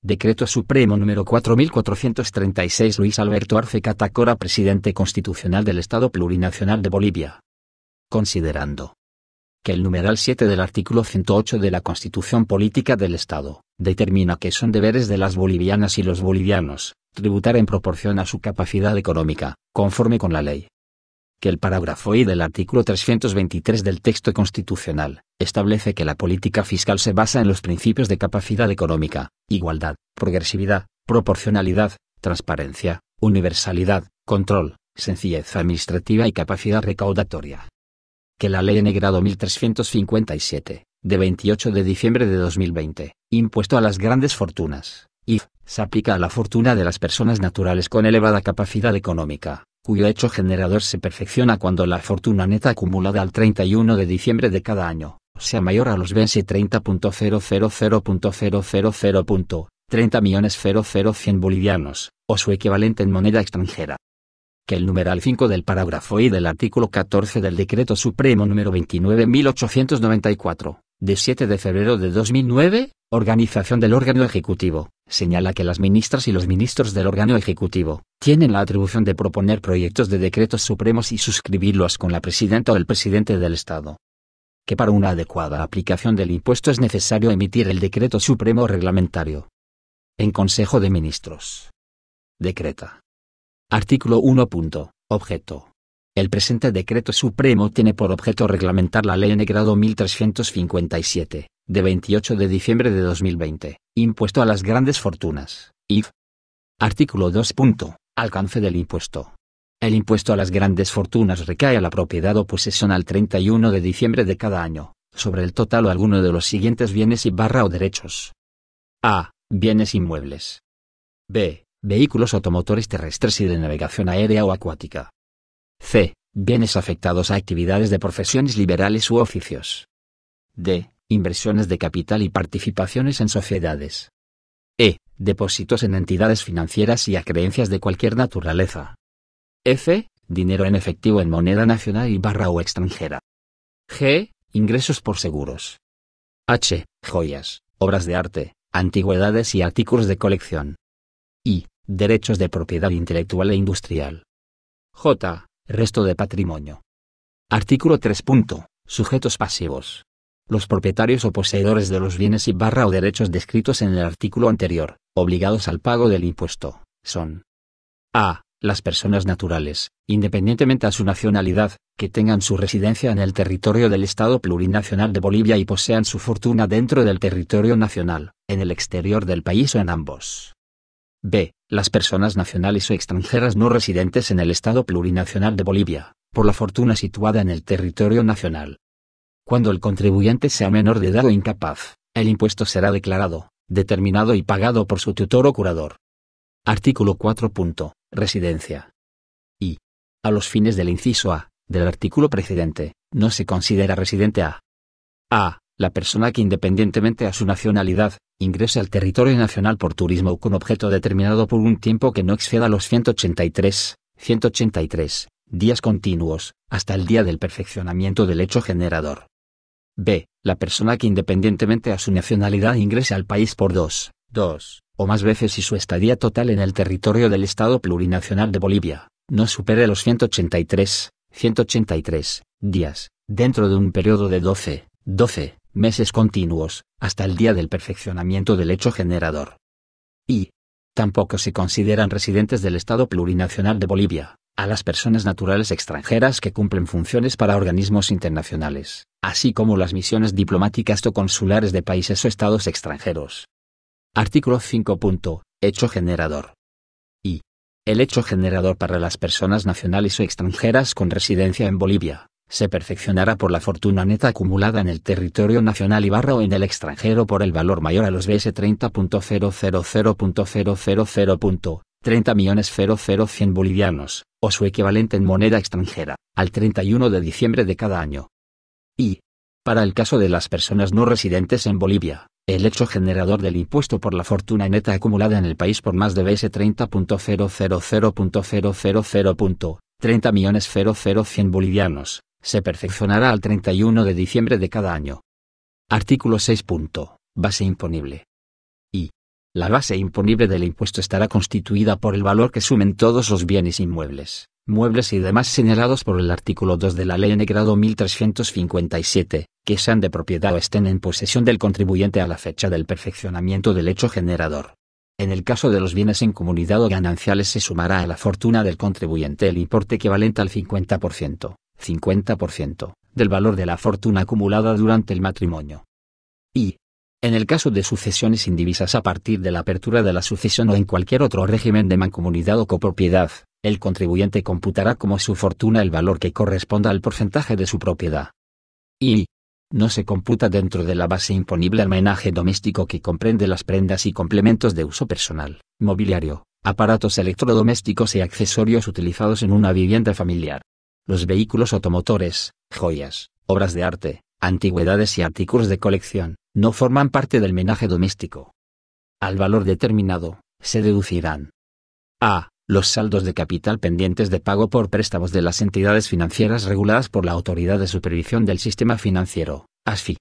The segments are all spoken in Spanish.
Decreto Supremo número 4436 Luis Alberto Arce Catacora Presidente Constitucional del Estado Plurinacional de Bolivia. Considerando que el numeral 7 del artículo 108 de la Constitución Política del Estado, determina que son deberes de las bolivianas y los bolivianos, tributar en proporción a su capacidad económica, conforme con la ley. Que el parágrafo I del artículo 323 del texto constitucional, establece que la política fiscal se basa en los principios de capacidad económica, igualdad, progresividad, proporcionalidad, transparencia, universalidad, control, sencillez administrativa y capacidad recaudatoria. Que la Ley N. grado 1357, de 28 de diciembre de 2020, impuesto a las grandes fortunas, IF, se aplica a la fortuna de las personas naturales con elevada capacidad económica, cuyo hecho generador se perfecciona cuando la fortuna neta acumulada al 31 de diciembre de cada año, sea mayor a los BNS 30.000.000.30.000.100 bolivianos, o su equivalente en moneda extranjera. Que el numeral 5 del parágrafo I del artículo 14 del Decreto Supremo número 29.894, de 7 de febrero de 2009, organización del órgano ejecutivo, señala que las ministras y los ministros del órgano ejecutivo tienen la atribución de proponer proyectos de decretos supremos y suscribirlos con la presidenta o el presidente del Estado. Que para una adecuada aplicación del impuesto es necesario emitir el decreto supremo reglamentario. En Consejo de Ministros. Decreta. Artículo 1. Objeto. El presente decreto supremo tiene por objeto reglamentar la Ley N. grado 1357, de 28 de diciembre de 2020, impuesto a las grandes fortunas, IF. Artículo 2. Alcance del impuesto. El impuesto a las grandes fortunas recae a la propiedad o posesión al 31 de diciembre de cada año, sobre el total o alguno de los siguientes bienes o derechos. A. Bienes inmuebles. B. Vehículos automotores terrestres y de navegación aérea o acuática. C. Bienes afectados a actividades de profesiones liberales u oficios. D. Inversiones de capital y participaciones en sociedades. E. Depósitos en entidades financieras y acreencias de cualquier naturaleza. F. Dinero en efectivo en moneda nacional y o extranjera. G. Ingresos por seguros. H. Joyas, obras de arte, antigüedades y artículos de colección. I. Derechos de propiedad intelectual e industrial. J. Resto de patrimonio. Artículo 3. Sujetos pasivos. Los propietarios o poseedores de los bienes o derechos descritos en el artículo anterior, obligados al pago del impuesto, son: A. Las personas naturales, independientemente a su nacionalidad, que tengan su residencia en el territorio del Estado Plurinacional de Bolivia y posean su fortuna dentro del territorio nacional, en el exterior del país o en ambos. B. Las personas nacionales o extranjeras no residentes en el Estado Plurinacional de Bolivia, por la fortuna situada en el territorio nacional. Cuando el contribuyente sea menor de edad o incapaz, el impuesto será declarado, determinado y pagado por su tutor o curador. Artículo 4. Residencia. Y, a los fines del inciso A, del artículo precedente, no se considera residente A. La persona que independientemente a su nacionalidad, ingrese al territorio nacional por turismo o con objeto determinado por un tiempo que no exceda los 183 días continuos, hasta el día del perfeccionamiento del hecho generador. B. La persona que independientemente a su nacionalidad ingrese al país por dos o más veces y su estadía total en el territorio del Estado Plurinacional de Bolivia no supere los 183 días, dentro de un periodo de 12 meses continuos, hasta el día del perfeccionamiento del hecho generador. Y tampoco se consideran residentes del Estado Plurinacional de Bolivia a las personas naturales extranjeras que cumplen funciones para organismos internacionales, así como las misiones diplomáticas o consulares de países o estados extranjeros. Artículo 5. Hecho generador. Y el hecho generador para las personas nacionales o extranjeras con residencia en Bolivia se perfeccionará por la fortuna neta acumulada en el territorio nacional y o en el extranjero por el valor mayor a los BS 30.000.000.30.000.100 bolivianos, o su equivalente en moneda extranjera, al 31 de diciembre de cada año. Y, para el caso de las personas no residentes en Bolivia, el hecho generador del impuesto por la fortuna neta acumulada en el país por más de BS 30.000.000.30.000.100 bolivianos, se perfeccionará al 31 de diciembre de cada año. Artículo 6. Base imponible. Y La base imponible del impuesto estará constituida por el valor que sumen todos los bienes inmuebles, muebles y demás señalados por el artículo 2 de la Ley N. 1357, que sean de propiedad o estén en posesión del contribuyente a la fecha del perfeccionamiento del hecho generador. En el caso de los bienes en comunidad o gananciales se sumará a la fortuna del contribuyente el importe equivalente al 50% del valor de la fortuna acumulada durante el matrimonio. Y, en el caso de sucesiones indivisas a partir de la apertura de la sucesión o en cualquier otro régimen de mancomunidad o copropiedad, el contribuyente computará como su fortuna el valor que corresponda al porcentaje de su propiedad. Y no se computa dentro de la base imponible el menaje doméstico, que comprende las prendas y complementos de uso personal, mobiliario, aparatos electrodomésticos y accesorios utilizados en una vivienda familiar. Los vehículos automotores, joyas, obras de arte, antigüedades y artículos de colección, no forman parte del menaje doméstico. Al valor determinado, se deducirán: a. Los saldos de capital pendientes de pago por préstamos de las entidades financieras reguladas por la Autoridad de Supervisión del Sistema Financiero, ASFI.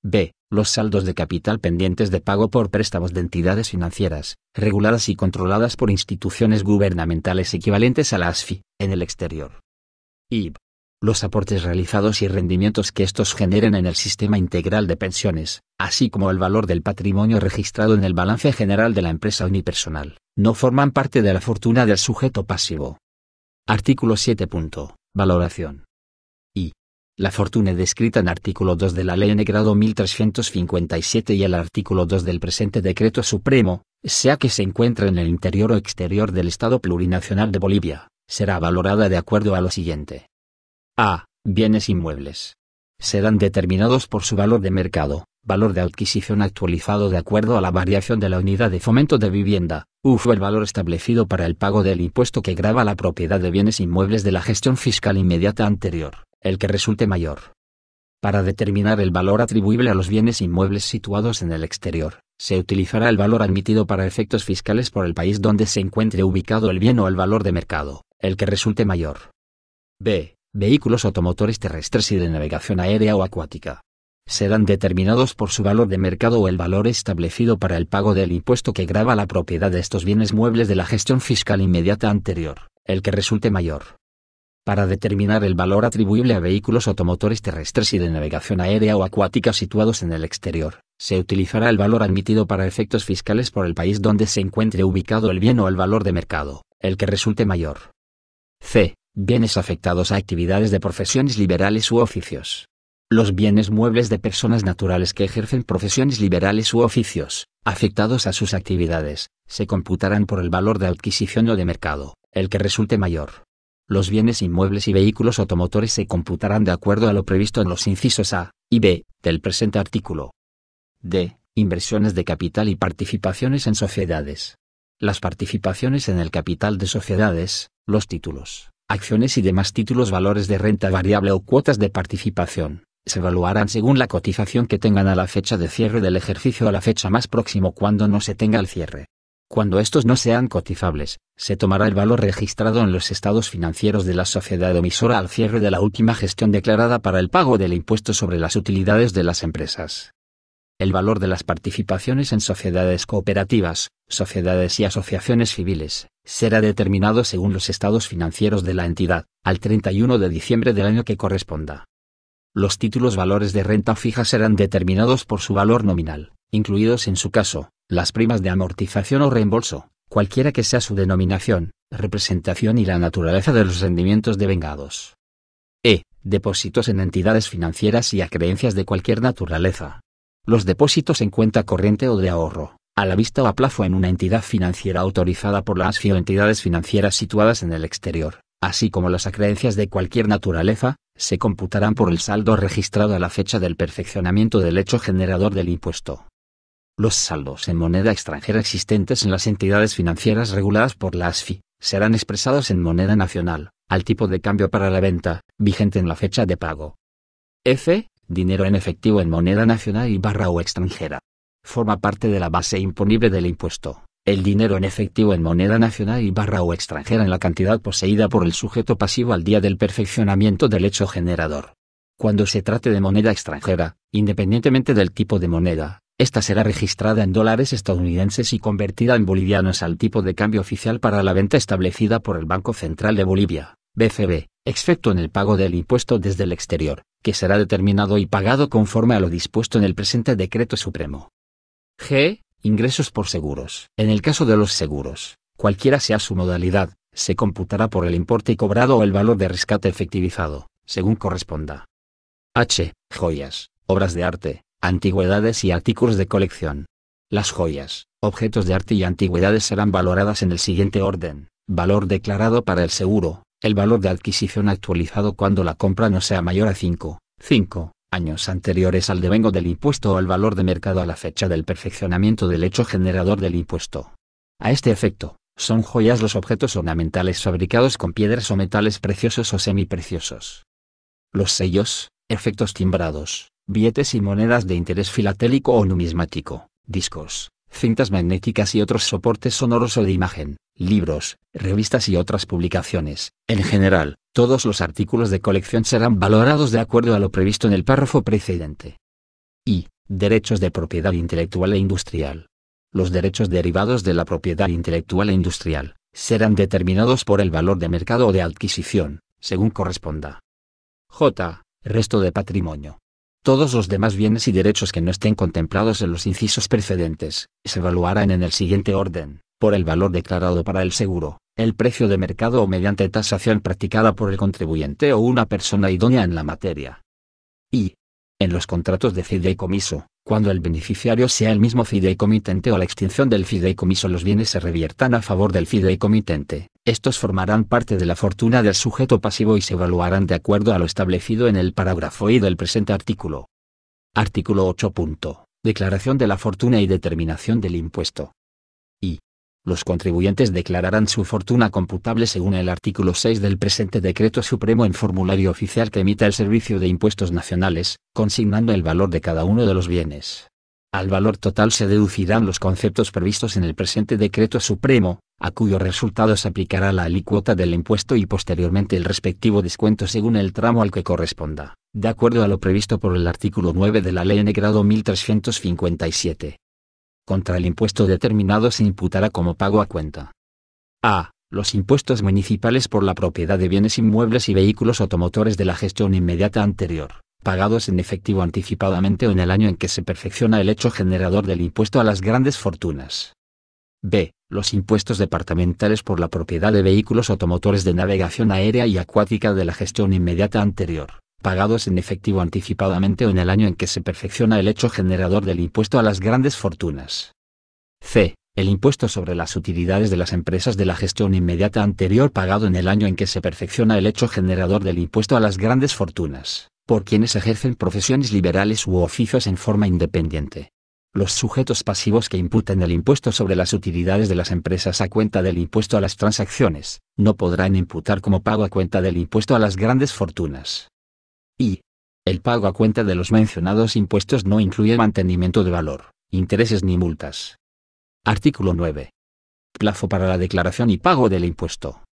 b. Los saldos de capital pendientes de pago por préstamos de entidades financieras, reguladas y controladas por instituciones gubernamentales equivalentes a la ASFI, en el exterior. y los aportes realizados y rendimientos que estos generen en el sistema integral de pensiones, así como el valor del patrimonio registrado en el balance general de la empresa unipersonal, no forman parte de la fortuna del sujeto pasivo. Artículo 7. Valoración. Y la fortuna descrita en artículo 2 de la Ley N. 1357 y el artículo 2 del presente Decreto Supremo, sea que se encuentre en el interior o exterior del Estado Plurinacional de Bolivia, será valorada de acuerdo a lo siguiente. A. Bienes inmuebles. Serán determinados por su valor de mercado, valor de adquisición actualizado de acuerdo a la variación de la unidad de fomento de vivienda, o el valor establecido para el pago del impuesto que grava la propiedad de bienes inmuebles de la gestión fiscal inmediata anterior, el que resulte mayor. Para determinar el valor atribuible a los bienes inmuebles situados en el exterior, se utilizará el valor admitido para efectos fiscales por el país donde se encuentre ubicado el bien o el valor de mercado, el que resulte mayor. b. Vehículos automotores terrestres y de navegación aérea o acuática. Serán determinados por su valor de mercado o el valor establecido para el pago del impuesto que grava la propiedad de estos bienes muebles de la gestión fiscal inmediata anterior, el que resulte mayor. Para determinar el valor atribuible a vehículos automotores terrestres y de navegación aérea o acuática situados en el exterior, se utilizará el valor admitido para efectos fiscales por el país donde se encuentre ubicado el bien o el valor de mercado, el que resulte mayor. c. Bienes afectados a actividades de profesiones liberales u oficios. Los bienes muebles de personas naturales que ejercen profesiones liberales u oficios, afectados a sus actividades, se computarán por el valor de adquisición o de mercado, el que resulte mayor. Los bienes inmuebles y vehículos automotores se computarán de acuerdo a lo previsto en los incisos A y B del presente artículo. d. Inversiones de capital y participaciones en sociedades. Las participaciones en el capital de sociedades, los títulos, acciones y demás títulos, valores de renta variable o cuotas de participación, se evaluarán según la cotización que tengan a la fecha de cierre del ejercicio a la fecha más próximo cuando no se tenga el cierre. Cuando estos no sean cotizables, se tomará el valor registrado en los estados financieros de la sociedad emisora al cierre de la última gestión declarada para el pago del impuesto sobre las utilidades de las empresas. El valor de las participaciones en sociedades cooperativas, sociedades y asociaciones civiles, será determinado según los estados financieros de la entidad, al 31 de diciembre del año que corresponda. Los títulos valores de renta fija serán determinados por su valor nominal, incluidos en su caso, las primas de amortización o reembolso, cualquiera que sea su denominación, representación y la naturaleza de los rendimientos devengados. Depósitos en entidades financieras y acreencias de cualquier naturaleza. Los depósitos en cuenta corriente o de ahorro, a la vista o a plazo en una entidad financiera autorizada por la ASFI o entidades financieras situadas en el exterior, así como las acreencias de cualquier naturaleza, se computarán por el saldo registrado a la fecha del perfeccionamiento del hecho generador del impuesto. Los saldos en moneda extranjera existentes en las entidades financieras reguladas por la ASFI, serán expresados en moneda nacional, al tipo de cambio para la venta, vigente en la fecha de pago. Dinero en efectivo en moneda nacional y o extranjera. Forma parte de la base imponible del impuesto, el dinero en efectivo en moneda nacional y o extranjera en la cantidad poseída por el sujeto pasivo al día del perfeccionamiento del hecho generador. Cuando se trate de moneda extranjera, independientemente del tipo de moneda, Esta será registrada en dólares estadounidenses y convertida en bolivianos al tipo de cambio oficial para la venta establecida por el Banco Central de Bolivia, BCB, excepto en el pago del impuesto desde el exterior, que será determinado y pagado conforme a lo dispuesto en el presente Decreto Supremo. G. Ingresos por seguros. En el caso de los seguros, cualquiera sea su modalidad, se computará por el importe cobrado o el valor de rescate efectivizado, según corresponda. H. Joyas, obras de arte, antigüedades y artículos de colección. Las joyas, objetos de arte y antigüedades serán valoradas en el siguiente orden: valor declarado para el seguro, el valor de adquisición actualizado cuando la compra no sea mayor a 5 años anteriores al devengo del impuesto o el valor de mercado a la fecha del perfeccionamiento del hecho generador del impuesto. A este efecto, son joyas los objetos ornamentales fabricados con piedras o metales preciosos o semipreciosos. Los sellos, efectos timbrados, billetes y monedas de interés filatélico o numismático, discos, cintas magnéticas y otros soportes sonoros o de imagen, libros, revistas y otras publicaciones. En general, todos los artículos de colección serán valorados de acuerdo a lo previsto en el párrafo precedente. Y, derechos de propiedad intelectual e industrial. Los derechos derivados de la propiedad intelectual e industrial serán determinados por el valor de mercado o de adquisición, según corresponda. J. Resto de patrimonio. Todos los demás bienes y derechos que no estén contemplados en los incisos precedentes, se evaluarán en el siguiente orden: por el valor declarado para el seguro, el precio de mercado o mediante tasación practicada por el contribuyente o una persona idónea en la materia. Y, en los contratos de fideicomiso, cuando el beneficiario sea el mismo fideicomitente o la extinción del fideicomiso los bienes se reviertan a favor del fideicomitente, estos formarán parte de la fortuna del sujeto pasivo y se evaluarán de acuerdo a lo establecido en el parágrafo I del presente artículo. Artículo 8. Declaración de la fortuna y determinación del impuesto. Y, los contribuyentes declararán su fortuna computable según el artículo 6 del presente Decreto Supremo en formulario oficial que emita el Servicio de Impuestos Nacionales, consignando el valor de cada uno de los bienes. Al valor total se deducirán los conceptos previstos en el presente Decreto Supremo, a cuyo resultado se aplicará la alícuota del impuesto y posteriormente el respectivo descuento según el tramo al que corresponda, de acuerdo a lo previsto por el artículo 9 de la Ley N. 1357. Contra el impuesto determinado se imputará como pago a cuenta. A. Los impuestos municipales por la propiedad de bienes inmuebles y vehículos automotores de la gestión inmediata anterior, pagados en efectivo anticipadamente o en el año en que se perfecciona el hecho generador del impuesto a las grandes fortunas. B. Los impuestos departamentales por la propiedad de vehículos automotores de navegación aérea y acuática de la gestión inmediata anterior, pagados en efectivo anticipadamente o en el año en que se perfecciona el hecho generador del impuesto a las grandes fortunas. C. El impuesto sobre las utilidades de las empresas de la gestión inmediata anterior pagado en el año en que se perfecciona el hecho generador del impuesto a las grandes fortunas, por quienes ejercen profesiones liberales u oficios en forma independiente. Los sujetos pasivos que imputen el impuesto sobre las utilidades de las empresas a cuenta del impuesto a las transacciones, no podrán imputar como pago a cuenta del impuesto a las grandes fortunas. Y el pago a cuenta de los mencionados impuestos no incluye mantenimiento de valor, intereses ni multas. Artículo 9. Plazo para la declaración y pago del impuesto.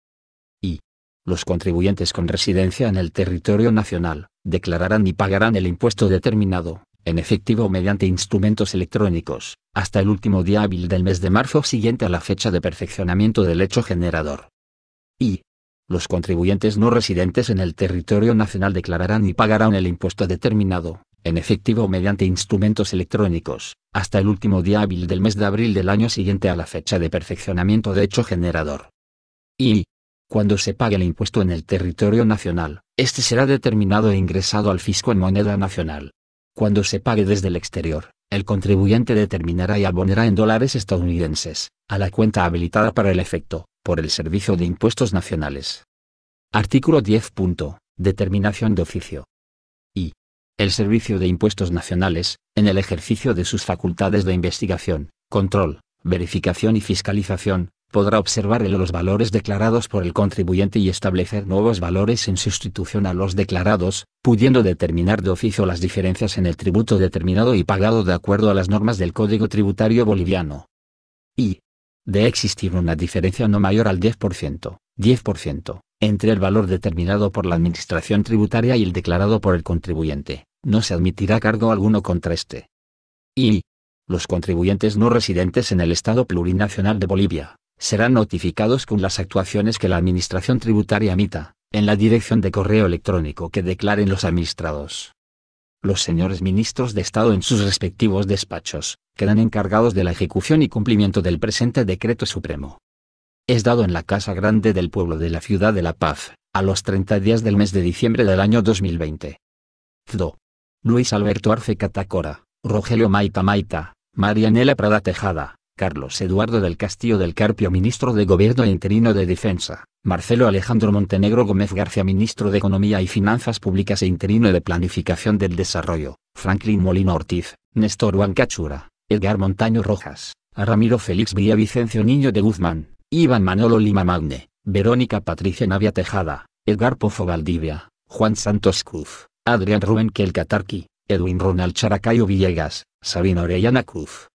Y los contribuyentes con residencia en el territorio nacional declararán y pagarán el impuesto determinado, en efectivo o mediante instrumentos electrónicos, hasta el último día hábil del mes de marzo siguiente a la fecha de perfeccionamiento del hecho generador. Y los contribuyentes no residentes en el territorio nacional declararán y pagarán el impuesto determinado, en efectivo o mediante instrumentos electrónicos, hasta el último día hábil del mes de abril del año siguiente a la fecha de perfeccionamiento de hecho generador. Y cuando se pague el impuesto en el territorio nacional, este será determinado e ingresado al fisco en moneda nacional. Cuando se pague desde el exterior, el contribuyente determinará y abonará en dólares estadounidenses, a la cuenta habilitada para el efecto, por el Servicio de Impuestos Nacionales. Artículo 10. Determinación de oficio. Y el Servicio de Impuestos Nacionales, en el ejercicio de sus facultades de investigación, control, verificación y fiscalización, podrá observar los valores declarados por el contribuyente y establecer nuevos valores en sustitución a los declarados, pudiendo determinar de oficio las diferencias en el tributo determinado y pagado de acuerdo a las normas del Código Tributario Boliviano. Y de existir una diferencia no mayor al 10%, entre el valor determinado por la Administración Tributaria y el declarado por el contribuyente, no se admitirá cargo alguno contra este. Y Los contribuyentes no residentes en el Estado Plurinacional de Bolivia serán notificados con las actuaciones que la Administración Tributaria emita, en la dirección de correo electrónico que declaren los administrados. Los señores ministros de Estado en sus respectivos despachos quedan encargados de la ejecución y cumplimiento del presente decreto supremo. Es dado en la Casa Grande del Pueblo de la Ciudad de La Paz, a los 30 días del mes de diciembre del año 2020. CDO. Luis Alberto Arce Catacora, Rogelio Maita Maita, Marianela Prada Tejada, Carlos Eduardo del Castillo del Carpio Ministro de Gobierno e Interino de Defensa, Marcelo Alejandro Montenegro Gómez García Ministro de Economía y Finanzas Públicas e Interino de Planificación del Desarrollo, Franklin Molina Ortiz, Néstor Huancachura, Edgar Montaño Rojas, Ramiro Félix Villavicencio Niño de Guzmán, Iván Manolo Lima Magne, Verónica Patricia Navia Tejada, Edgar Pozo Valdivia, Juan Santos Cruz, Adrián Rubén Kelcatarqui, Edwin Ronald Characayo Villegas, Sabina Orellana Cruz.